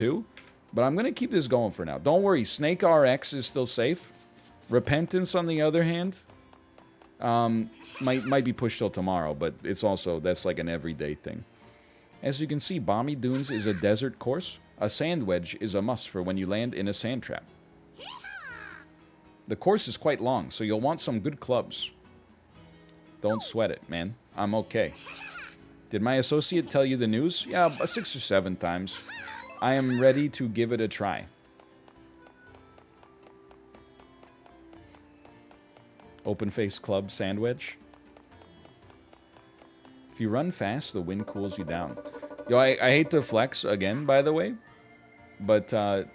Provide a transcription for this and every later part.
too. But I'm going to keep this going for now. Don't worry, Snake RX is still safe. Repentance, on the other hand, might be pushed till tomorrow, but it's also, that's like an everyday thing. As you can see, Balmy Dunes is a desert course. A sand wedge is a must for when you land in a sand trap. The course is quite long, so you'll want some good clubs. Don't sweat it, man. I'm okay. Did my associate tell you the news? Yeah, 6 or 7 times. I am ready to give it a try. Open face club sandwich. If you run fast, the wind cools you down. Yo, I hate to flex again, by the way. But,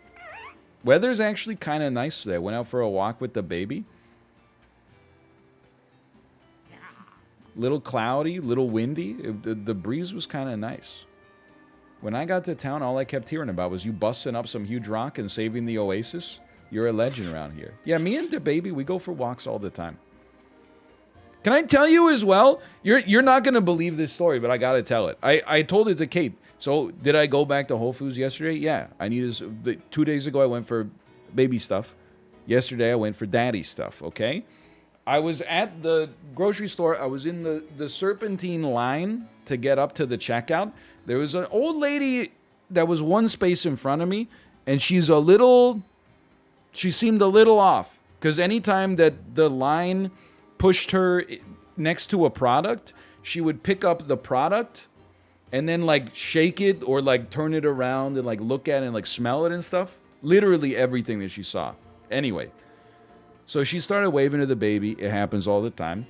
weather's actually kind of nice today. I went out for a walk with the baby. Little cloudy, little windy. The breeze was kind of nice. When I got to town, all I kept hearing about was you busting up some huge rock and saving the oasis. You're a legend around here. Yeah, me and the baby, we go for walks all the time. Can I tell you as well? You're not going to believe this story, but I got to tell it. I told it to Kate. So, did I go back to Whole Foods yesterday? Yeah. 2 days ago, I went for baby stuff. Yesterday, I went for daddy stuff, okay? I was at the grocery store. I was in the serpentine line to get up to the checkout. There was an old lady that was one space in front of me, and she seemed a little off. Because anytime that the line pushed her next to a product, she would pick up the product and then, like, shake it or, like, turn it around and, like, look at it and, like, smell it and stuff. Literally everything that she saw. Anyway, so she started waving to the baby. It happens all the time.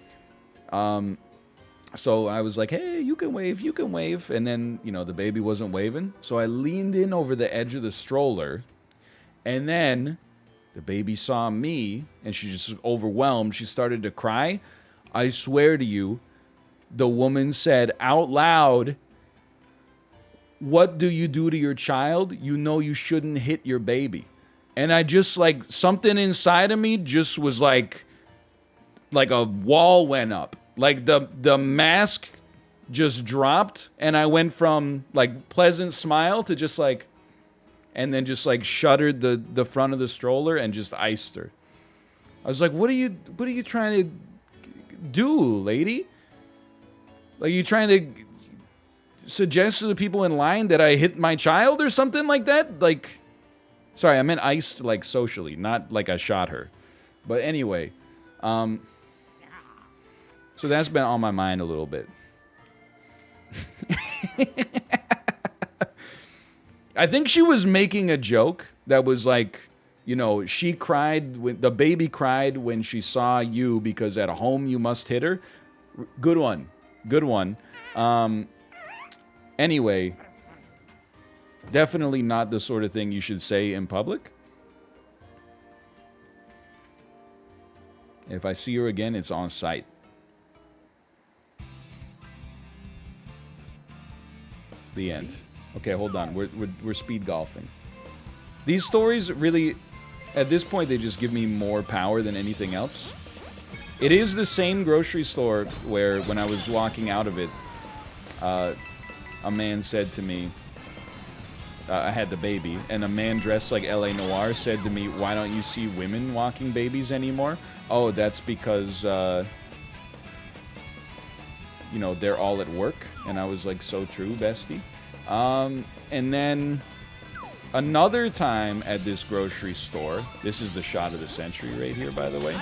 So I was like, hey, you can wave. And then, you know, the baby wasn't waving. So I leaned in over the edge of the stroller. And then the baby saw me, and she just was overwhelmed. She started to cry. I swear to you, the woman said out loud, what do you do to your child? You know you shouldn't hit your baby. And I just, like, something inside of me just was like a wall went up. Like, the mask just dropped, and I went from, like, pleasant smile to just, like, and then just, like, shuttered the front of the stroller and just iced her. I was like, what are you trying to do, lady? Like, you trying to suggest to the people in line that I hit my child or something like that? Like, sorry, I meant iced, like, socially, not like I shot her. But anyway, so that's been on my mind a little bit. I think she was making a joke that was like, you know, she cried, the baby cried when she saw you because at home you must hit her. Good one. Anyway, definitely not the sort of thing you should say in public. If I see her again, it's on site. The end. Okay, hold on. We're speed golfing. These stories really, at this point, they just give me more power than anything else. It is the same grocery store where, when I was walking out of it, a man said to me, I had the baby, and a man dressed like L.A. Noire said to me, why don't you see women walking babies anymore? Oh, that's because, you know, they're all at work. And I was like, so true, bestie. And then another time at this grocery store, this is the shot of the century right here, by the way.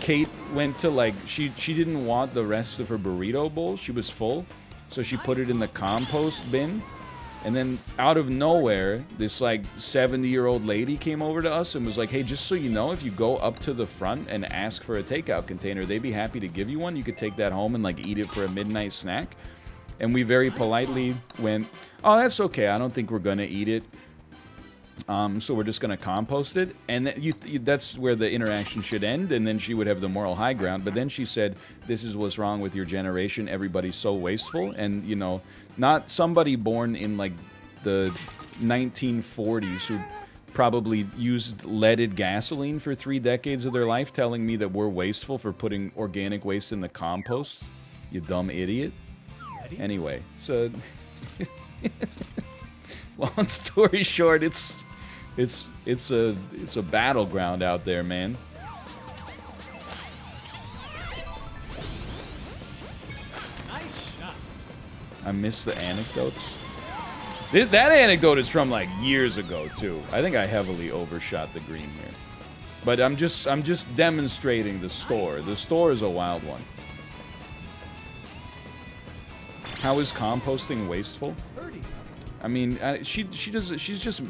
Kate went to, like, she didn't want the rest of her burrito bowl. She was full. So she put it in the compost bin. And then out of nowhere, this, like, 70-year-old lady came over to us and was like, hey, just so you know, if you go up to the front and ask for a takeout container, they'd be happy to give you one. You could take that home and, like, eat it for a midnight snack. And we very politely went, oh, that's okay. I don't think we're going to eat it. So we're just going to compost it. And that's where the interaction should end. And then she would have the moral high ground. But then she said, this is what's wrong with your generation. Everybody's so wasteful. And, you know, not somebody born in, like, the 1940s who probably used leaded gasoline for 3 decades of their life telling me that we're wasteful for putting organic waste in the compost. You dumb idiot. Anyway, so... Long story short, it's a battleground out there, man. I miss the anecdotes. That anecdote is from like years ago too. I think I heavily overshot the green here. But I'm just demonstrating the store. The store is a wild one. How is composting wasteful? I mean, she just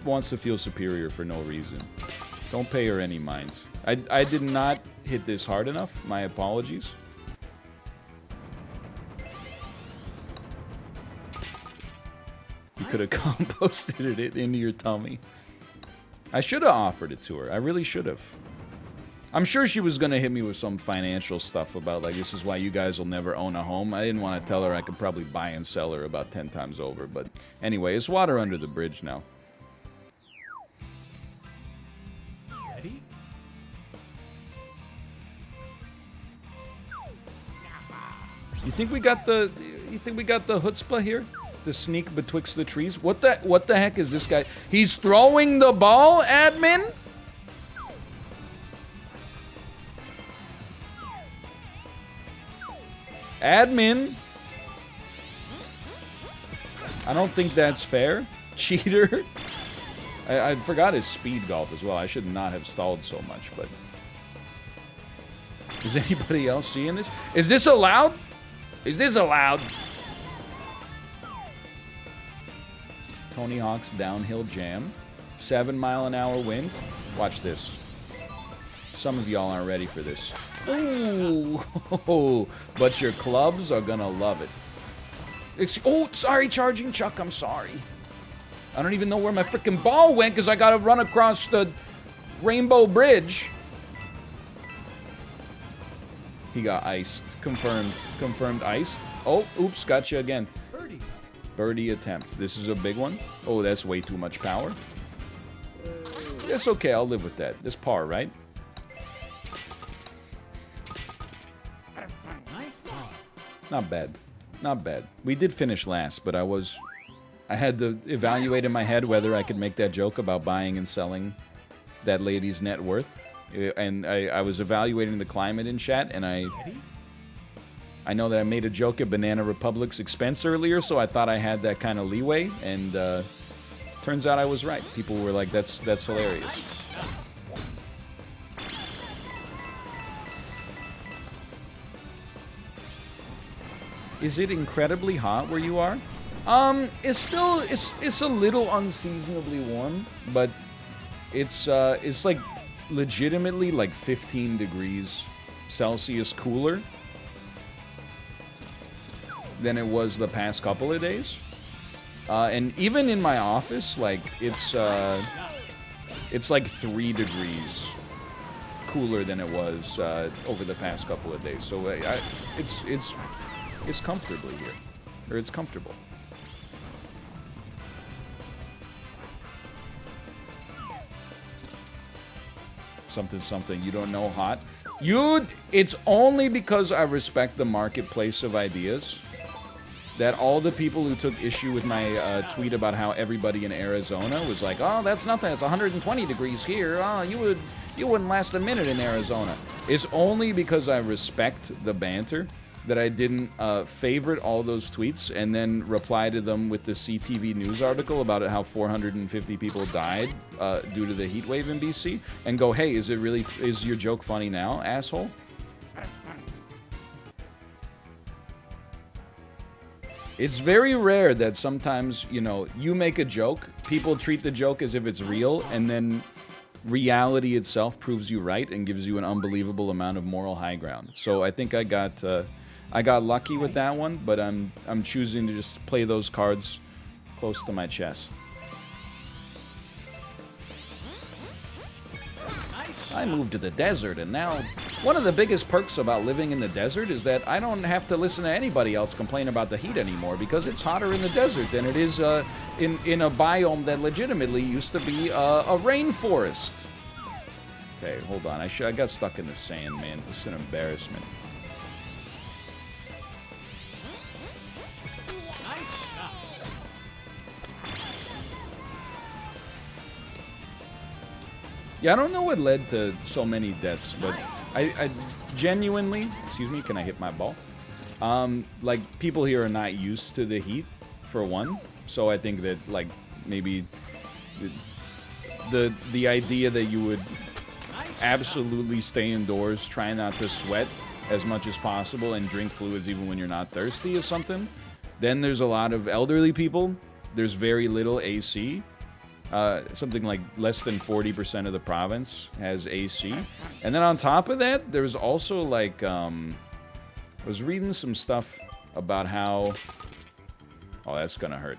wants to feel superior for no reason. Don't pay her any minds. I did not hit this hard enough. My apologies. You could have composted it into your tummy. I should have offered it to her. I really should have. I'm sure she was going to hit me with some financial stuff about, like, this is why you guys will never own a home. I didn't want to tell her I could probably buy and sell her about 10 times over. But anyway, it's water under the bridge now. Ready? You think we got the chutzpah here? To sneak betwixt the trees? What the heck is this guy? He's throwing the ball, admin? Admin? I don't think that's fair. Cheater? I forgot his speed golf as well. I should not have stalled so much, but... Is anybody else seeing this? Is this allowed? Is this allowed? Tony Hawk's downhill jam. 7-mile-an-hour wind. Watch this. Some of y'all aren't ready for this. Ooh, but your clubs are gonna love it. Oh, sorry, Charging Chuck, I'm sorry. I don't even know where my freaking ball went because I gotta run across the Rainbow Bridge. He got iced. Confirmed iced. Oh, oops, gotcha again. Birdie attempt. This is a big one. Oh, that's way too much power. That's okay, I'll live with that. That's par, right? Not bad. Not bad. We did finish last, but I had to evaluate in my head whether I could make that joke about buying and selling that lady's net worth. And I was evaluating the climate in chat, and I know that I made a joke at Banana Republic's expense earlier, so I thought I had that kind of leeway, and turns out I was right. People were like, that's hilarious. Is it incredibly hot where you are? It's a little unseasonably warm, but it's like legitimately like 15 degrees Celsius cooler than it was the past couple of days. And even in my office, like, it's like 3 degrees cooler than it was over the past couple of days. So it's comfortably here. Or it's comfortable. Something, you don't know hot. It's only because I respect the marketplace of ideas that all the people who took issue with my tweet about how everybody in Arizona was like, oh, that's nothing, it's 120 degrees here, oh, you wouldn't last a minute in Arizona. It's only because I respect the banter that I didn't favorite all those tweets and then reply to them with the CTV news article about how 450 people died due to the heat wave in BC, and go, hey, is your joke funny now, asshole? It's very rare that sometimes, you know, you make a joke, people treat the joke as if it's real, and then reality itself proves you right and gives you an unbelievable amount of moral high ground. So I think I got lucky with that one, but I'm choosing to just play those cards close to my chest. I moved to the desert, and now one of the biggest perks about living in the desert is that I don't have to listen to anybody else complain about the heat anymore, because it's hotter in the desert than it is in a biome that legitimately used to be a rainforest. Okay, hold on. I got stuck in the sand, man. This is an embarrassment. Yeah, I don't know what led to so many deaths, but I genuinely, excuse me, can I hit my ball? Like, people here are not used to the heat, for one. So I think that, like, maybe the idea that you would absolutely stay indoors, try not to sweat as much as possible, and drink fluids even when you're not thirsty is something. Then there's a lot of elderly people. There's very little AC. Something like less than 40% of the province has AC. And then on top of that, there's also like, I was reading some stuff about how, oh, that's gonna hurt.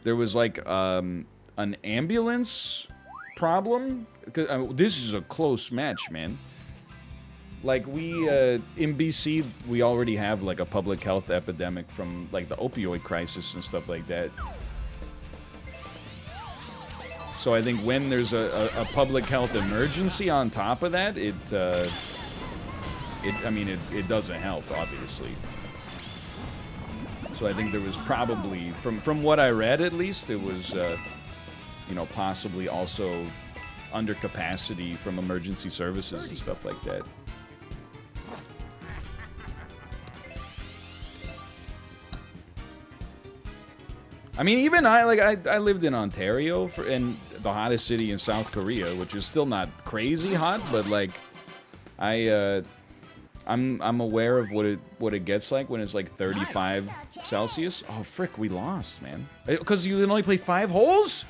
There was like an ambulance problem. This is a close match, man. Like, we, in BC, we already have like a public health epidemic from like the opioid crisis and stuff like that. So I think when there's a public health emergency on top of that, it doesn't help, obviously. So I think there was probably, from what I read at least, it was, you know, possibly also under capacity from emergency services and stuff like that. I mean, even I lived in Ontario in the hottest city in South Korea, which is still not crazy hot, but like, I'm aware of what it gets like when it's like 35 Celsius. Oh frick, we lost, man. Because you can only play 5 holes?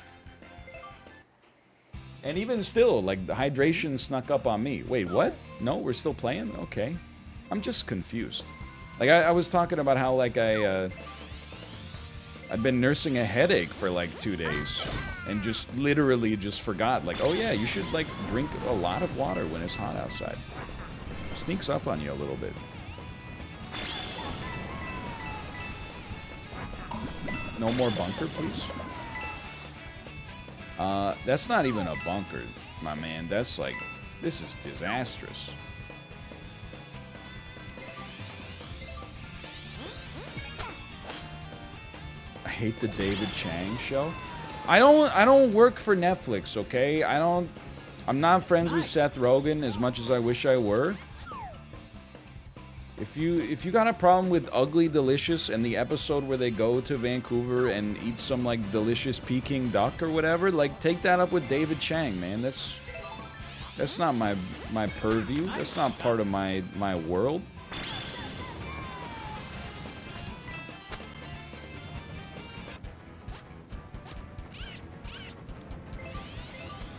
And even still, like, the hydration snuck up on me. Wait, what? No, we're still playing? Okay. I'm just confused. Like, I was talking about how, like, I'd been nursing a headache for like 2 days and just literally just forgot, like, oh yeah, you should like drink a lot of water when it's hot outside. Sneaks up on you a little bit. No more bunker, please. That's not even a bunker, my man. That's like, this is disastrous. I hate the David Chang show. I don't work for Netflix, okay? I'm not friends with Seth Rogen as much as I wish I were. If you got a problem with Ugly Delicious and the episode where they go to Vancouver and eat some like delicious Peking duck or whatever, like take that up with David Chang, man. That's not my purview. That's not part of my world.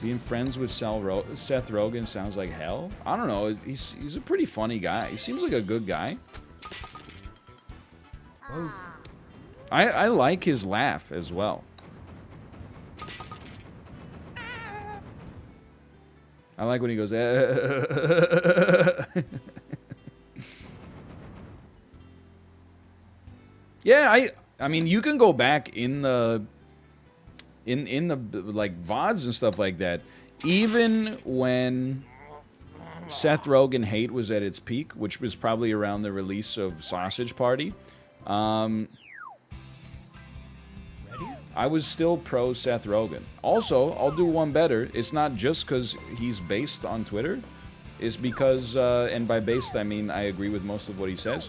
Being friends with Seth Rogen sounds like hell. I don't know. He's a pretty funny guy. He seems like a good guy. I like his laugh as well. I like when he goes. Yeah, I mean, you can go back in the like VODs and stuff like that, even when Seth Rogen hate was at its peak, which was probably around the release of Sausage Party. I was still pro Seth Rogen. Also, I'll do one better. It's not just because he's based on Twitter. It's because, and by based I mean I agree with most of what he says,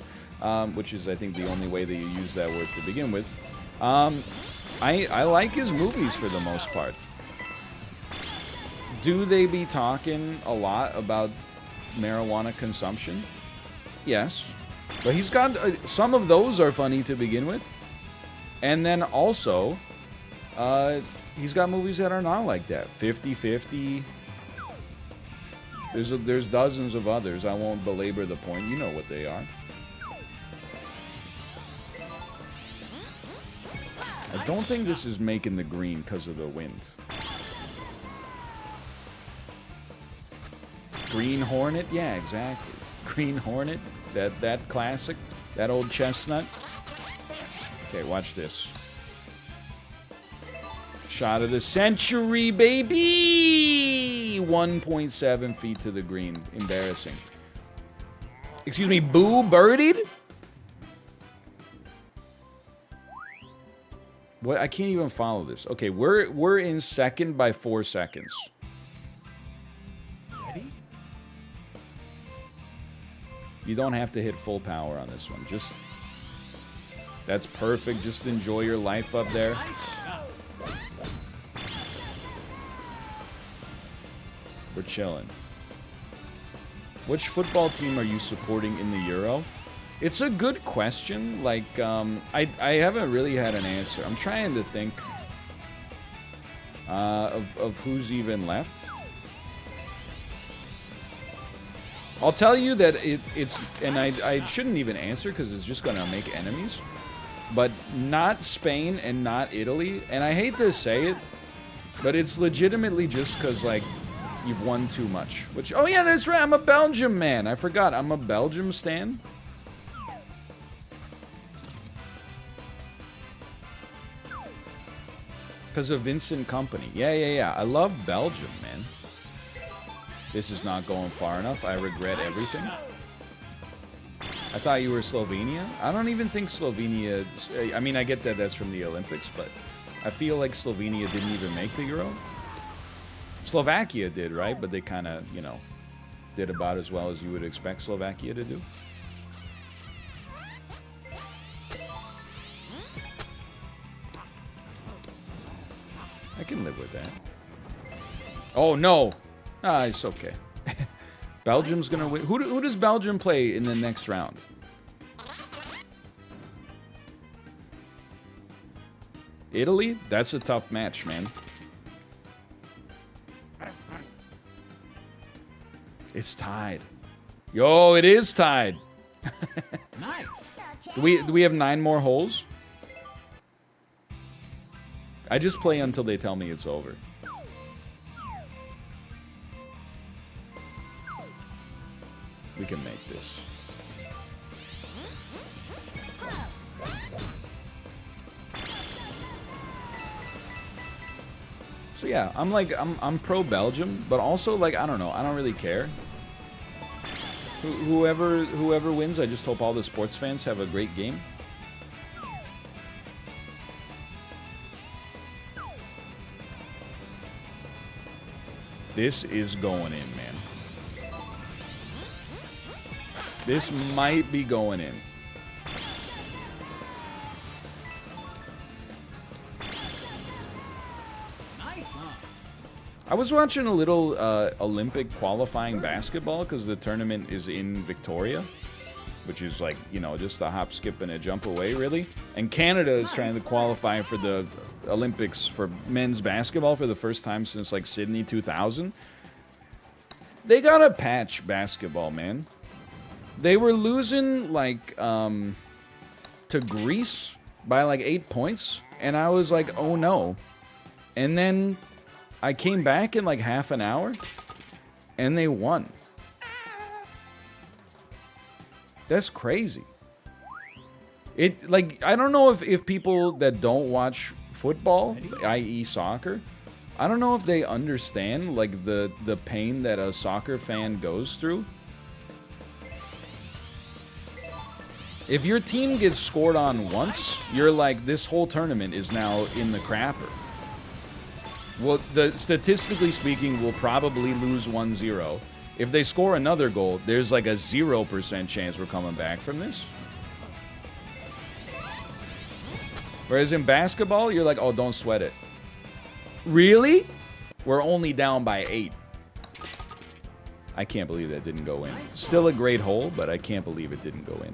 which is I think the only way that you use that word to begin with. I like his movies for the most part. Do they be talking a lot about marijuana consumption? Yes. But he's got, some of those are funny to begin with. And then also, he's got movies that are not like that. 50-50. There's dozens of others. I won't belabor the point. You know what they are. I don't think this is making the green because of the wind. Green Hornet? Yeah, exactly. Green Hornet. That classic. That old chestnut. Okay, watch this. Shot of the century, baby! 1.7 feet to the green. Embarrassing. Excuse me, boo birdied? What? I can't even follow this. Okay, we're in second by 4 seconds. You don't have to hit full power on this one. Just... That's perfect. Just enjoy your life up there. We're chilling. Which football team are you supporting in the Euro? It's a good question. Like, I haven't really had an answer. I'm trying to think of who's even left. I'll tell you that it's... And I shouldn't even answer because it's just going to make enemies. But not Spain and not Italy. And I hate to say it, but it's legitimately just because, like, you've won too much. Which, oh yeah, that's right, I'm a Belgium man. I forgot, I'm a Belgium stan. Because of Vincent Kompany. Yeah. I love Belgium, man. This is not going far enough. I regret everything. I thought you were Slovenia. I don't even think Slovenia... I mean, I get that that's from the Olympics, but I feel like Slovenia didn't even make the Euro. Slovakia did, right? But they kind of, you know, did about as well as you would expect Slovakia to do. I can live with that. Oh, no! Ah, it's okay. Belgium's gonna win. Who does Belgium play in the next round? Italy? That's a tough match, man. It's tied. Yo, it is tied. Nice. Do we have 9 more holes? I just play until they tell me it's over. We can make this. So yeah, I'm pro Belgium, but also like I don't know, I don't really care. Whoever wins, I just hope all the sports fans have a great game. This is going in, man. This might be going in. I was watching a little Olympic qualifying basketball because the tournament is in Victoria, which is like, you know, just a hop, skip, and a jump away, really. And Canada is trying to qualify for the Olympics for men's basketball for the first time since like Sydney 2000. They gotta patch basketball, man. They were losing like to Greece by like 8 points, and I was like, oh no. And then I came back in like half an hour, and they won. That's crazy. It like I don't know if people that don't watch football, i.e. soccer, I don't know if they understand like the pain that a soccer fan goes through. If your team gets scored on once, you're like, this whole tournament is now in the crapper. Well, statistically speaking, we'll probably lose 1-0. If they score another goal, there's like a 0% chance we're coming back from this. Whereas in basketball, you're like, oh, don't sweat it. Really? We're only down by 8. I can't believe that didn't go in. Still a great hole, but I can't believe it didn't go in.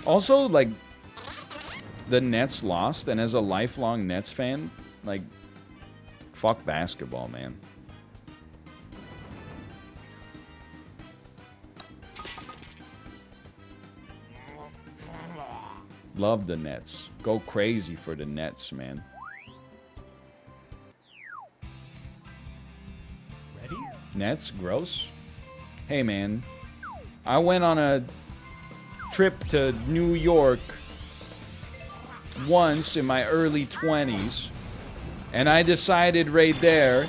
Also, like, the Nets lost, and as a lifelong Nets fan, like, fuck basketball, man. Love the Nets. Go crazy for the Nets, man. Ready? Nets? Gross. Hey, man. I went on a trip to New York once in my early 20s, and I decided right there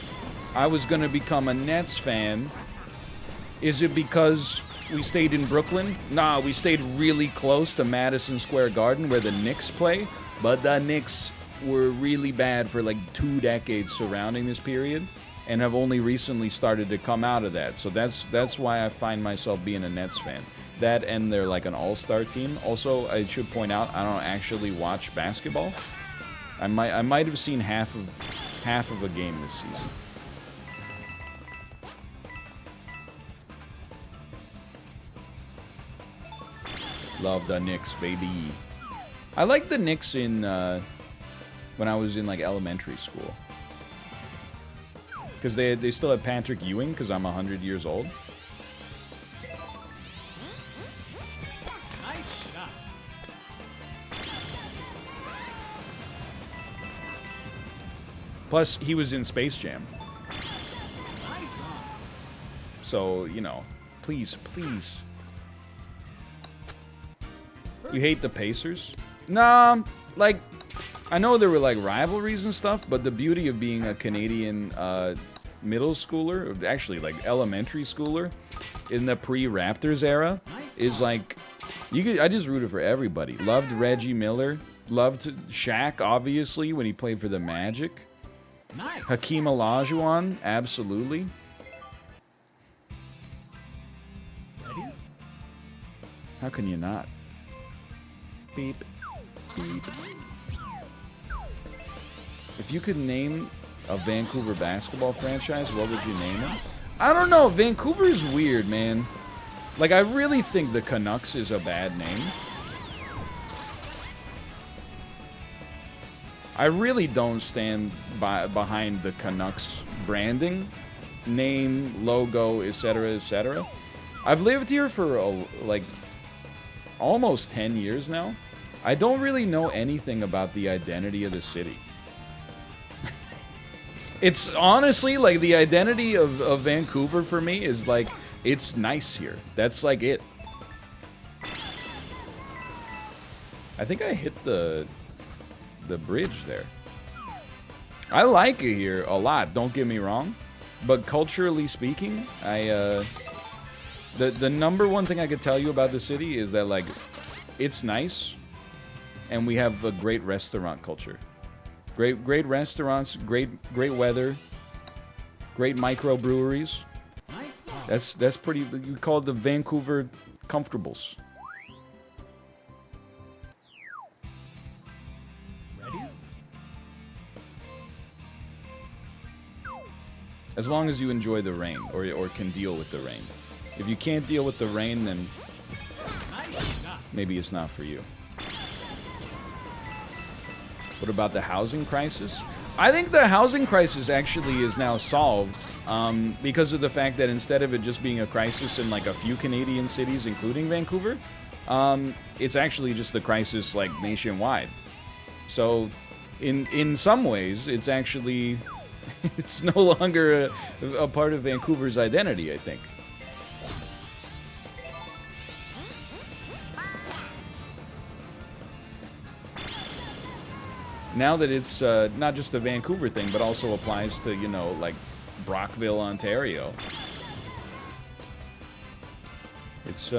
I was going to become a Nets fan. Is it because we stayed in Brooklyn? Nah, we stayed really close to Madison Square Garden where the Knicks play, but the Knicks were really bad for like 2 decades surrounding this period. and have only recently started to come out of that. So that's why I find myself being a Nets fan. That, and they're like an all-star team. Also, I should point out, I don't actually watch basketball. I might have seen half of a game this season. Love the Knicks, baby. I liked the Knicks in when I was in like elementary school, because they still had Patrick Ewing, because I'm 100 years old. Nice shot. Plus, he was in Space Jam. Nice on. So, you know, please. You hate the Pacers? Nah, like, I know there were like rivalries and stuff, but the beauty of being a Canadian middle schooler, actually like elementary schooler, in the pre-Raptors era, is like, I just rooted for everybody. Loved Reggie Miller. Loved Shaq, obviously, when he played for the Magic. Nice. Hakeem Olajuwon, absolutely. Ready? How can you not? Beep. Beep. If you could name a Vancouver basketball franchise, what would you name it? I don't know. Vancouver's weird, man. Like, I really think the Canucks is a bad name. I really don't stand behind the Canucks branding, name, logo, etc., etc. I've lived here for like almost 10 years now. I don't really know anything about the identity of the city. It's honestly like the identity of Vancouver for me is like, it's nice here. That's like it. I think I hit the bridge there. I like it here a lot, don't get me wrong. But culturally speaking, the number one thing I could tell you about the city is that, like, it's nice, and we have a great restaurant culture. Great restaurants, great weather, great microbreweries. Nice. That's pretty. You call it the Vancouver Comfortables. Ready? As long as you enjoy the rain or can deal with the rain. If you can't deal with the rain, then Nice shot. maybe it's not for you. What about the housing crisis? I think the housing crisis actually is now solved because of the fact that instead of it just being a crisis in like a few Canadian cities, including Vancouver, it's actually just a crisis like nationwide. So in some ways, it's actually, it's no longer a part of Vancouver's identity, I think. Now that it's not just a Vancouver thing, but also applies to, you know, like Brockville, Ontario. It's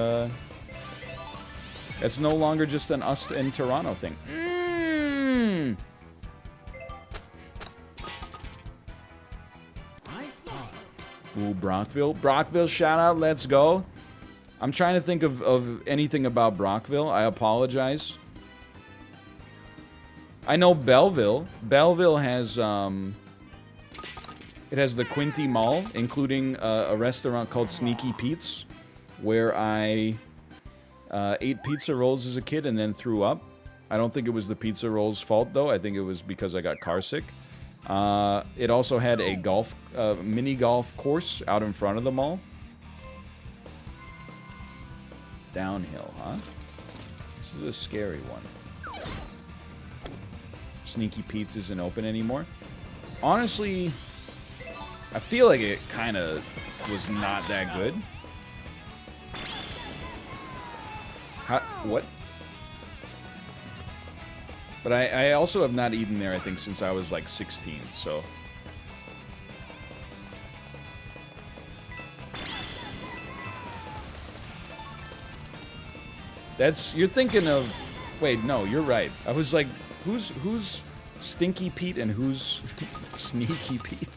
that's no longer just an us and Toronto thing. Nice on. Ooh, Brockville. Brockville, shout out, let's go. I'm trying to think of anything about Brockville. I apologize. I know Belleville. Belleville has, it has the Quinty Mall, including a restaurant called Sneaky Pete's, where I ate pizza rolls as a kid and then threw up. I don't think it was the pizza rolls' fault, though. I think it was because I got car sick. It also had a mini golf course out in front of the mall. Downhill, huh? This is a scary one. Sneaky Pete's isn't open anymore. Honestly, I feel like it kind of was not that good. What? But I also have not eaten there, I think, since I was like 16, so. You're thinking of, wait, no, you're right. I was like, who's Stinky Pete and who's Sneaky Pete?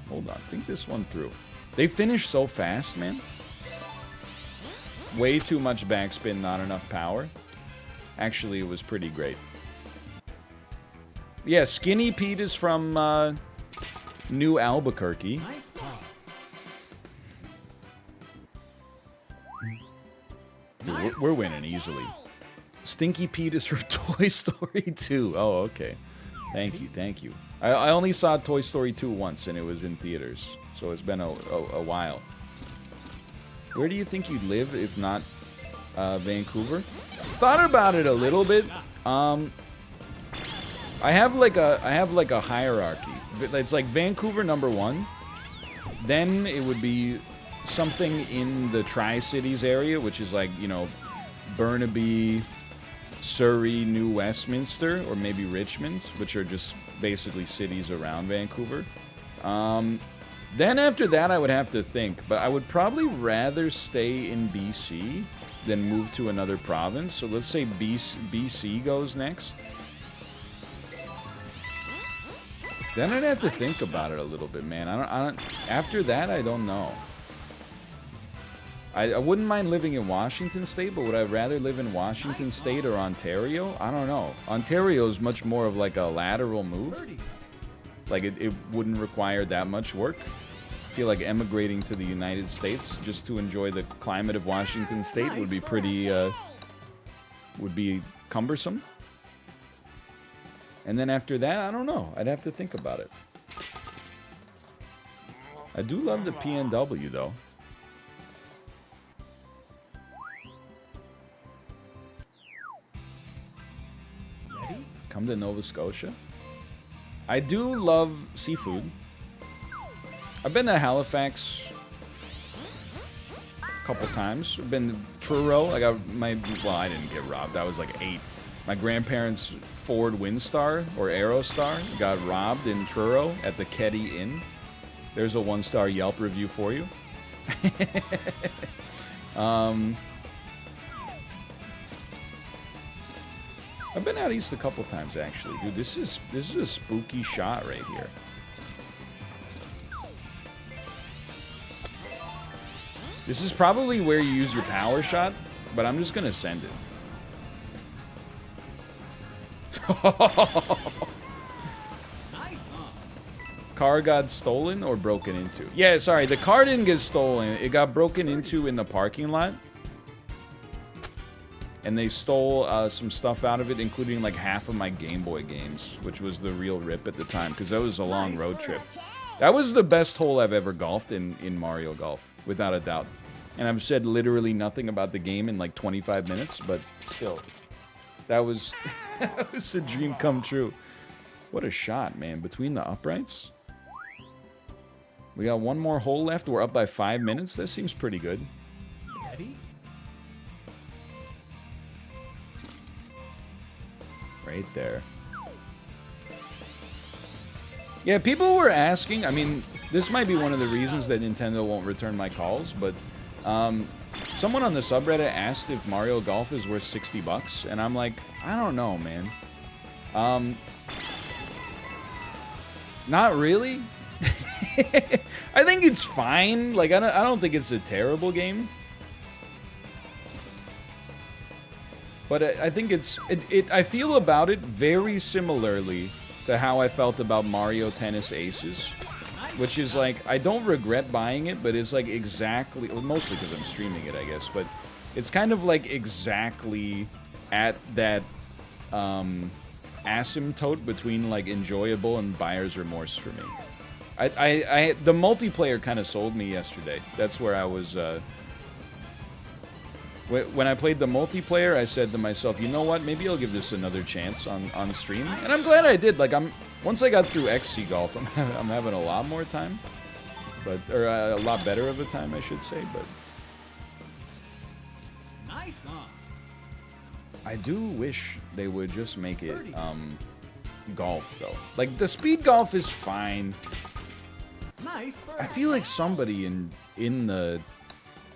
Hold on, think this one through. They finish so fast, man. Way too much backspin, not enough power. Actually, it was pretty great. Yeah, Skinny Pete is from New Albuquerque. Nice call. Dude, we're winning easily. Stinky Pete is from Toy Story 2. Oh, okay. Thank you, thank you. I only saw Toy Story 2 once, and it was in theaters. So it's been a while. Where do you think you'd live if not Vancouver? Thought about it a little bit. I have like a hierarchy. It's like Vancouver #1. Then it would be something in the Tri-Cities area, which is like, you know, Burnaby, Surrey, New Westminster, or maybe Richmond, which are just basically cities around Vancouver. Then after that, I would have to think, but I would probably rather stay in BC than move to another province. So let's say BC goes next. Then I'd have to think about it a little bit, man. I don't. After that, I don't know. I wouldn't mind living in Washington State, but would I rather live in Washington State or Ontario? I don't know. Ontario is much more of like a lateral move. Like it wouldn't require that much work. I feel like emigrating to the United States just to enjoy the climate of Washington State would be pretty, would be cumbersome. And then after that, I don't know. I'd have to think about it. I do love the PNW though. Ready? Come to Nova Scotia. I do love seafood. I've been to Halifax a couple times. I've been to Truro. I got my, well, I didn't get robbed. I was like 8. My grandparents' Ford Windstar or Aerostar got robbed in Truro at the Ketty Inn. There's a 1-star Yelp review for you. I've been out east a couple times actually, dude. This is a spooky shot right here. This is probably where you use your power shot, but I'm just gonna send it. Car got stolen or broken into? Yeah, sorry, the car didn't get stolen. It got broken into in the parking lot. And they stole some stuff out of it, including like half of my Game Boy games, which was the real rip at the time, because that was a long road trip. That was the best hole I've ever golfed in Mario Golf, without a doubt. And I've said literally nothing about the game in like 25 minutes, but still. That was, that was a dream come true. What a shot, man. Between the uprights. We got one more hole left. We're up by 5 minutes. That seems pretty good. Ready? Right there. Yeah, people were asking. I mean, this might be one of the reasons that Nintendo won't return my calls, but someone on the subreddit asked if Mario Golf is worth $60, and I'm like, I don't know, man. Not really. I think it's fine. Like, I don't think it's a terrible game. But I think I feel about it very similarly to how I felt about Mario Tennis Aces, which is like, I don't regret buying it, but it's like exactly, well, mostly because I'm streaming it, I guess, but it's kind of like exactly at that asymptote between like enjoyable and buyer's remorse for me. The multiplayer kind of sold me yesterday. That's where I was. When I played the multiplayer, I said to myself, you know what? Maybe I'll give this another chance on stream. And I'm glad I did. Like, once I got through XC Golf, I'm having a lot more time, or a lot better of a time, I should say. But Nice, huh? I do wish they would just make it golf though. Like the speed golf is fine. Nice. I feel like somebody in the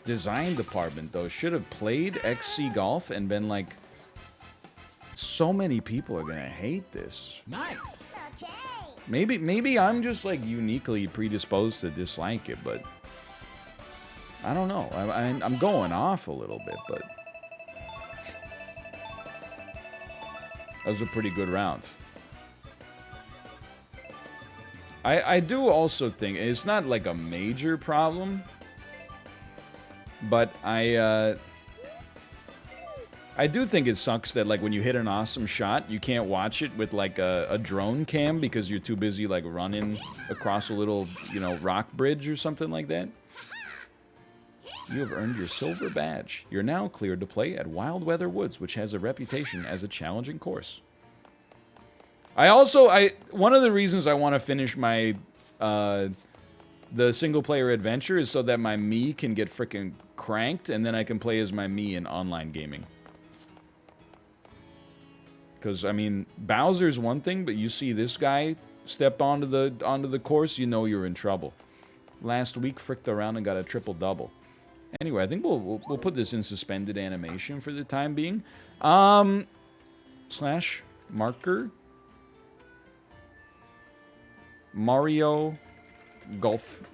design department, though, should have played XC Golf and been like, so many people are going to hate this. Nice. Maybe I'm just, like, uniquely predisposed to dislike it, but I don't know. I'm going off a little bit, but that was a pretty good round. I do also think, it's not like a major problem, but I do think it sucks that, like, when you hit an awesome shot, you can't watch it with, like, a drone cam because you're too busy, like, running across a little, you know, rock bridge or something like that. You have earned your silver badge. You're now cleared to play at Wild Weather Woods, which has a reputation as a challenging course. One of the reasons I want to finish my, the single-player adventure is so that my Mii can get frickin' cranked, and then I can play as my Mii in online gaming. Because, I mean, Bowser's one thing, but you see this guy step onto the course, you know you're in trouble. Last week, fricked around and got a triple-double. Anyway, I think we'll put this in suspended animation for the time being. Slash marker. Mario Golf